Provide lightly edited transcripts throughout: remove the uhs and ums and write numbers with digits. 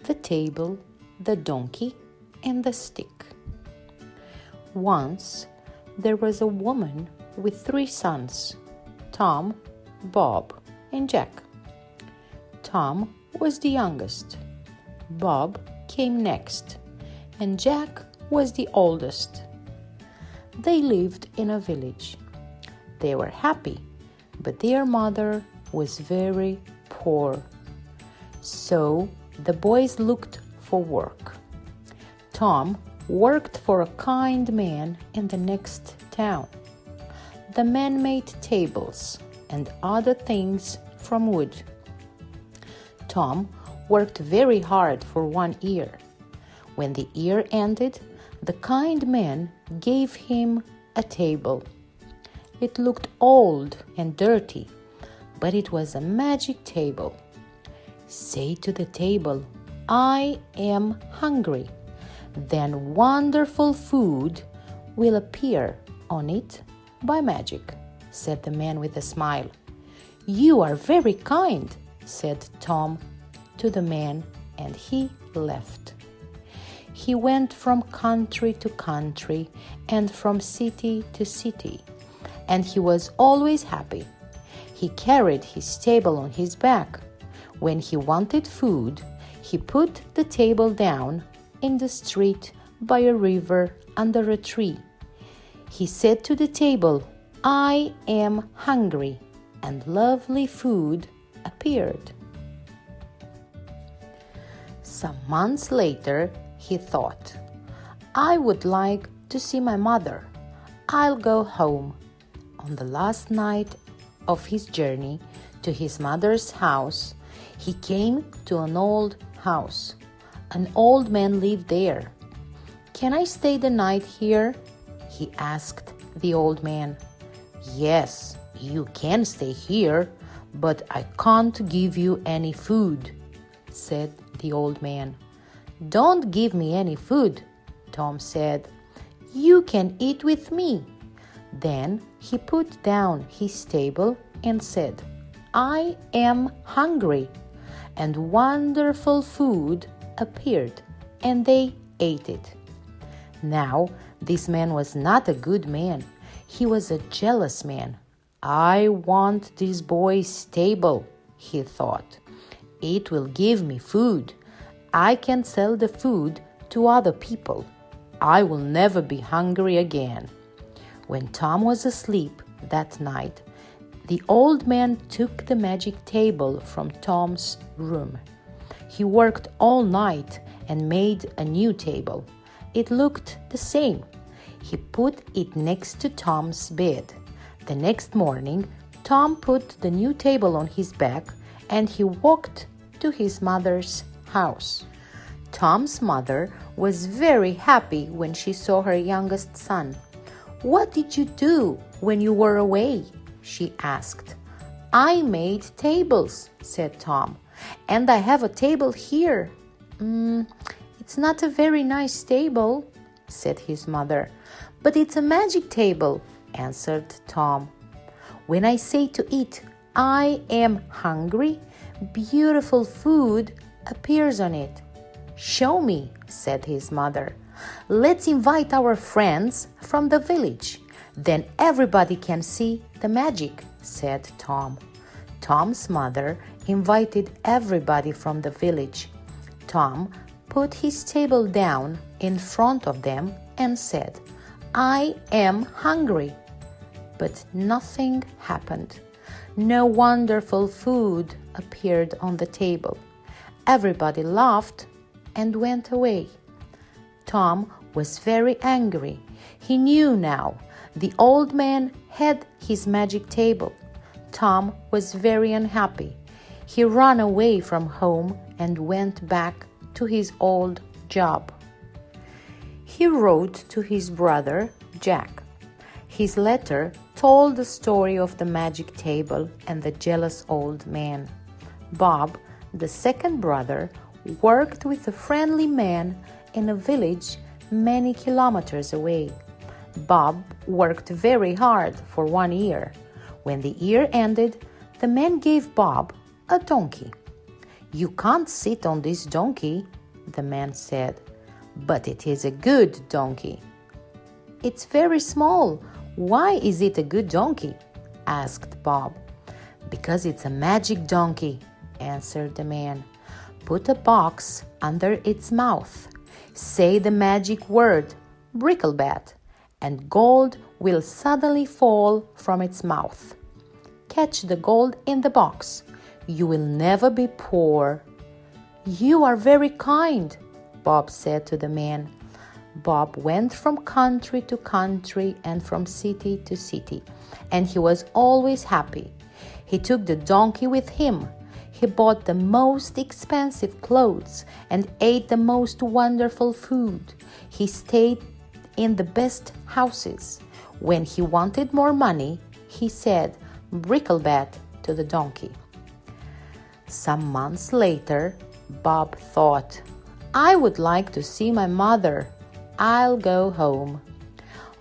the table, the donkey, and the stick. Once there was a woman with 3 sons, Tom, Bob, and Jack. Tom was the youngest. Bob came next, and Jack was the oldest. They lived in a village. They were happy, but their mother was very poor. So the boys looked for work. Tom worked for a kind man in the next town. The man made tables and other things from wood. Tom worked very hard for 1 year. When the year ended, the kind man gave him a table. It looked old and dirty, but it was a magic table. Say to the table, "I am hungry." Then wonderful food will appear on it by magic, said the man with a smile. "You are very kind," said Tom to the man, and he left. He went from country to country and from city to city, and he was always happy. He carried his table on his back. When he wanted food, he put the table down in the street by a river under a tree. He said to the table, "I am hungry," and lovely food appeared. Some months later, he thought, "I would like to see my mother. I'll go home." On the last night of his journey to his mother's house, he came to an old house. An old man lived there. "Can I stay the night here?" he asked the old man. "Yes, you can stay here, but I can't give you any food," said the old man. "Don't give me any food," Tom said. "You can eat with me." Then he put down his table and said, "I am hungry," and wonderful food appeared, and they ate it. Now, this man was not a good man. He was a jealous man. "I want this boy's table," he thought. "It will give me food. I can sell the food to other people. I will never be hungry again." When Tom was asleep that night, the old man took the magic table from Tom's room. He worked all night and made a new table. It looked the same. He put it next to Tom's bed. The next morning, Tom put the new table on his back and he walked to his mother's house. Tom's mother was very happy when she saw her youngest son. "What did you do when you were away?" she asked. "I made tables," said Tom, "and I have a table here." It's not a very nice table," said his mother. "But it's a magic table," answered Tom. "When I say to eat, 'I am hungry,' beautiful food appears on it." "Show me," said his mother. "Let's invite our friends from the village. Then everybody can see the magic," said Tom. Tom's mother invited everybody from the village. Tom put his table down in front of them and said, "I am hungry." But nothing happened. No wonderful food appeared on the table. Everybody laughed and went away. Tom was very angry. He knew now the old man had his magic table. Tom was very unhappy. He ran away from home and went back to his old job. He wrote to his brother, Jack. His letter told the story of the magic table and the jealous old man. Bob, the second brother, worked with a friendly man in a village many kilometers away. Bob worked very hard for 1 year. When the year ended, the man gave Bob a donkey. "You can't sit on this donkey," the man said. "But it is a good donkey." "It's very small. Why is it a good donkey?" asked Bob. "Because it's a magic donkey," answered the man. "Put a box under its mouth. Say the magic word, Bricklebat, and gold will suddenly fall from its mouth. Catch the gold in the box. You will never be poor." "You are very kind," Bob said to the man. Bob went from country to country and from city to city, and he was always happy. He took the donkey with him. He bought the most expensive clothes and ate the most wonderful food. He stayed in the best houses. When he wanted more money, he said, "Bricklebat," to the donkey. Some months later, Bob thought, "I would like to see my mother. I'll go home."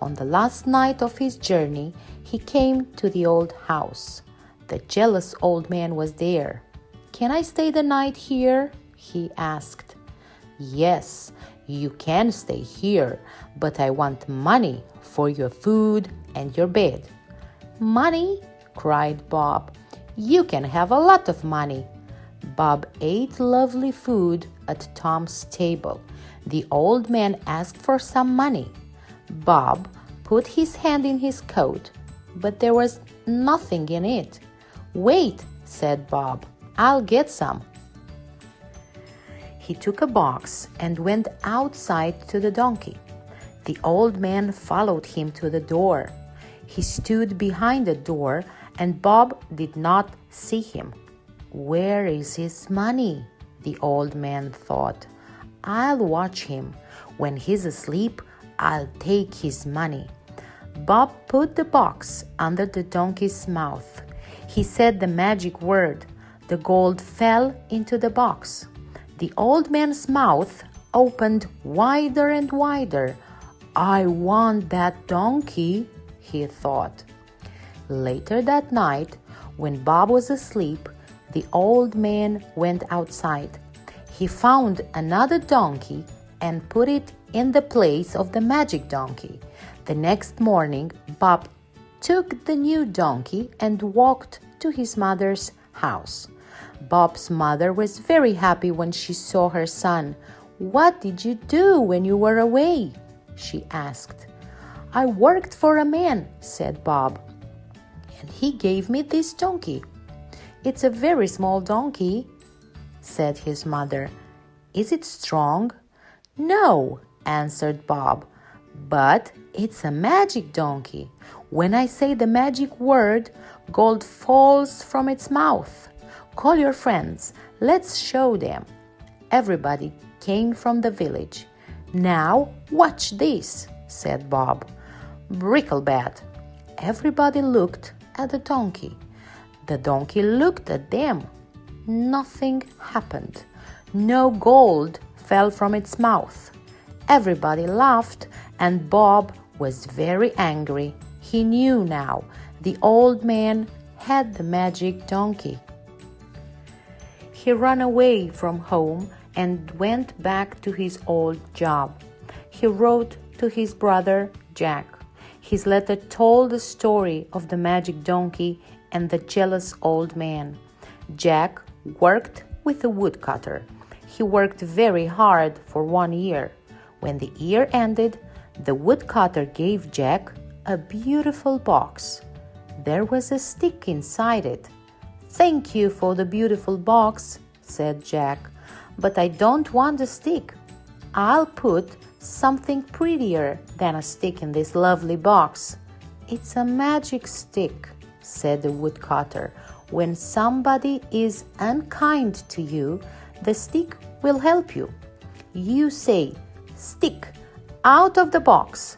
On the last night of his journey, he came to the old house. The jealous old man was there. "Can I stay the night here?" he asked. "Yes, you can stay here, but I want money for your food and your bed." "Money?" cried Bob. "You can have a lot of money." Bob ate lovely food at Tom's table. The old man asked for some money. Bob put his hand in his coat, but there was nothing in it. "Wait," said Bob, "I'll get some." He took a box and went outside to the donkey. The old man followed him to the door. He stood behind the door, and Bob did not see him. "Where is his money?" the old man thought. "I'll watch him. When he's asleep, I'll take his money." Bob put the box under the donkey's mouth. He said the magic word. The gold fell into the box. The old man's mouth opened wider and wider. "I want that donkey," he thought. Later that night, when Bob was asleep, the old man went outside. He found another donkey and put it in the place of the magic donkey. The next morning, Bob took the new donkey and walked to his mother's house. Bob's mother was very happy when she saw her son. "What did you do when you were away?" she asked. "I worked for a man," said Bob, "and he gave me this donkey." "It's a very small donkey," said his mother. "Is it strong?" "No," answered Bob, "but it's a magic donkey. When I say the magic word, gold falls from its mouth. Call your friends. Let's show them." Everybody came from the village. "Now watch this," said Bob. "Bricklebat." Everybody looked at the donkey. The donkey looked at them. Nothing happened. No gold fell from its mouth. Everybody laughed, and Bob was very angry. He knew now the old man had the magic donkey. He ran away from home and went back to his old job. He wrote to his brother Jack. His letter told the story of the magic donkey and the jealous old man. Jack worked with a woodcutter. He worked very hard for 1 year. When the year ended, the woodcutter gave Jack a beautiful box. There was a stick inside it. "Thank you for the beautiful box," said Jack, "but I don't want a stick. I'll put something prettier than a stick in this lovely box." "It's a magic stick," said the woodcutter. "When somebody is unkind to you, the stick will help you. You say, 'Stick, out of the box.'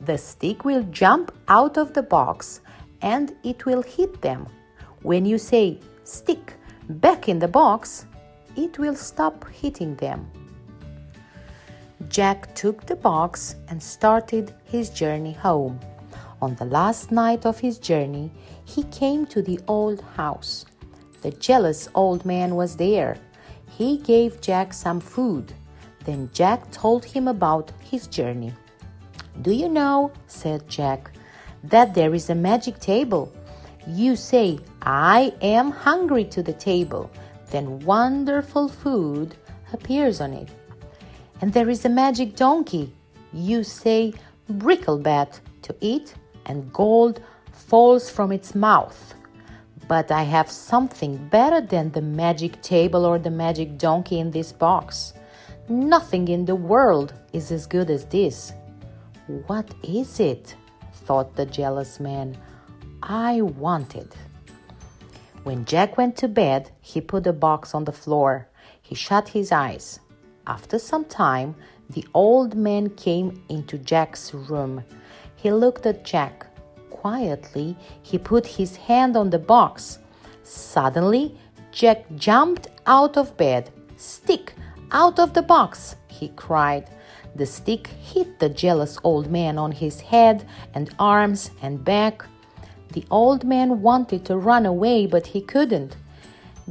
The stick will jump out of the box and it will hit them. When you say, 'Stick, back in the box,' it will stop hitting them." Jack took the box and started his journey home. On the last night of his journey, he came to the old house. The jealous old man was there. He gave Jack some food. Then Jack told him about his journey. "Do you know," said Jack, "that there is a magic table? You say, 'I am hungry' to the table. Then wonderful food appears on it. And there is a magic donkey. You say, 'Bricklebat' to it, and gold falls from its mouth. But I have something better than the magic table or the magic donkey in this box. Nothing in the world is as good as this." "What is it?" thought the jealous man. "I want it." When Jack went to bed, he put the box on the floor. He shut his eyes. After some time, the old man came into Jack's room. He looked at Jack. Quietly, he put his hand on the box. Suddenly, Jack jumped out of bed. "Stick out of the box!" he cried. The stick hit the jealous old man on his head and arms and back. The old man wanted to run away, but he couldn't.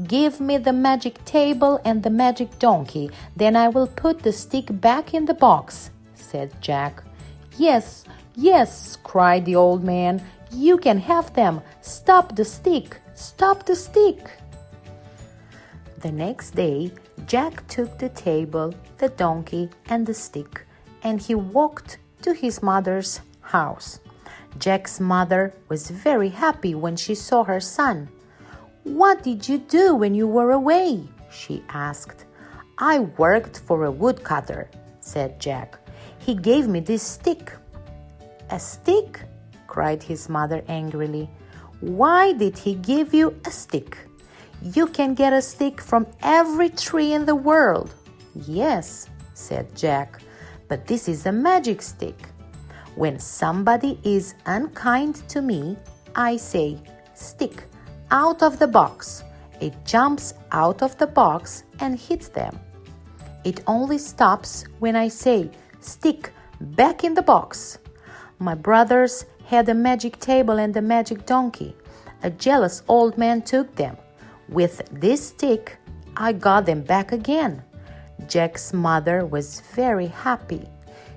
"Give me the magic table and the magic donkey, then I will put the stick back in the box," said Jack. "Yes, yes," cried the old man. "You can have them. Stop the stick! Stop the stick!" The next day, Jack took the table, the donkey, and the stick, and he walked to his mother's house. Jack's mother was very happy when she saw her son. "What did you do when you were away?" she asked. "I worked for a woodcutter," said Jack. "He gave me this stick." "A stick?" cried his mother angrily. "Why did he give you a stick? You can get a stick from every tree in the world." "Yes," said Jack, "but this is a magic stick. When somebody is unkind to me, I say, 'Stick out of the box.' It jumps out of the box and hits them. It only stops when I say, 'Stick back in the box.' My brothers had a magic table and a magic donkey. A jealous old man took them. With this stick, I got them back again." Jack's mother was very happy.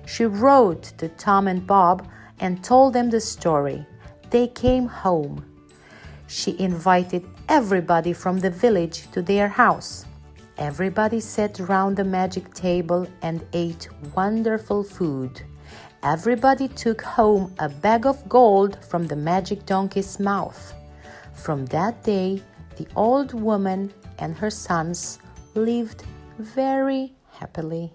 She wrote to Tom and Bob and told them the story. They came home. She invited everybody from the village to their house. Everybody sat round the magic table and ate wonderful food. Everybody took home a bag of gold from the magic donkey's mouth. From that day, the old woman and her sons lived very happily.